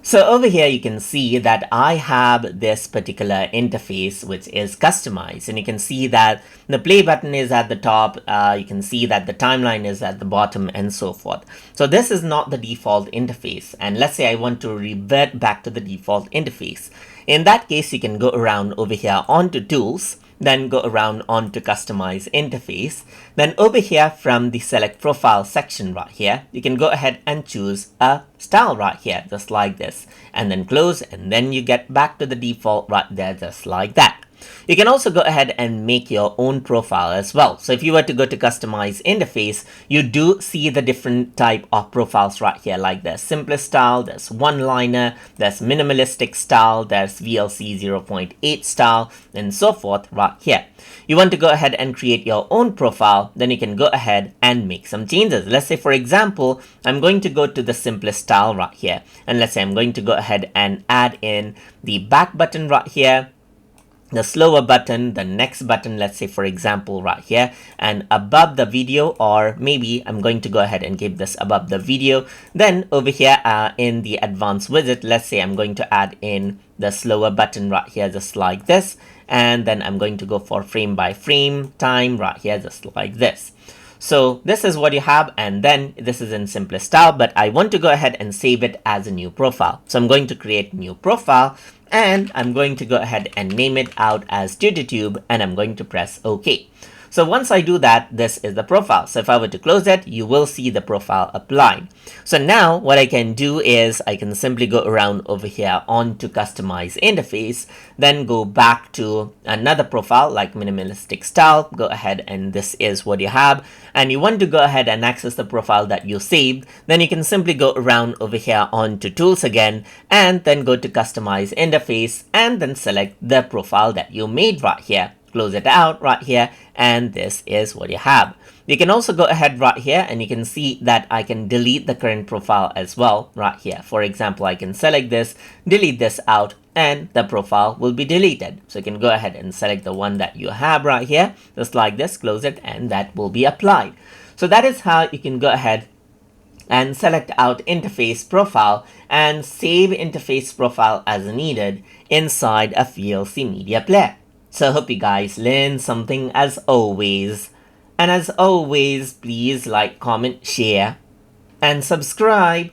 So over here, you can see that I have this particular interface which is customized, and you can see that the play button is at the top. You can see that the timeline is at the bottom and so forth. So this is not the default interface. And let's say I want to revert back to the default interface. In that case, you can go around over here onto tools, then go around onto customize interface. Then over here from the select profile section right here, you can go ahead and choose a style right here, just like this, and then close, and then you get back to the default right there, just like that. You can also go ahead and make your own profile as well. So if you were to go to customize interface, you do see the different type of profiles right here, like there's simplest style, there's one-liner, there's minimalistic style, there's VLC 0.8 style, and so forth right here. You want to go ahead and create your own profile, then you can go ahead and make some changes. Let's say, for example, I'm going to go to the simplest style right here, and let's say I'm going to go ahead and add in the back button right here, the slower button, the next button, let's say for example right here, and above the video, or maybe I'm going to go ahead and give this above the video. Then over here in the advanced widget, let's say I'm going to add in the slower button right here, just like this, and then I'm going to go for frame by frame time right here, just like this. So this is what you have, and then this is in simplest style, but I want to go ahead and save it as a new profile. So I'm going to create new profile, and I'm going to go ahead and name it out as TutorTube, and I'm going to press OK. So once I do that, this is the profile. So if I were to close it, you will see the profile applied. So now what I can do is I can simply go around over here onto customize interface, then go back to another profile like minimalistic style. Go ahead, and this is what you have. And you want to go ahead and access the profile that you saved, then you can simply go around over here onto tools again, and then go to customize interface, and then select the profile that you made right here. Close it out right here, and this is what you have. You can also go ahead right here, and you can see that I can delete the current profile as well right here. For example, I can select this, delete this out, and the profile will be deleted. So you can go ahead and select the one that you have right here, just like this, close it, and that will be applied. So that is how you can go ahead and select out interface profile and save interface profile as needed inside a VLC Media Player. So I hope you guys learned something as always. And as always, please like, comment, share, and subscribe.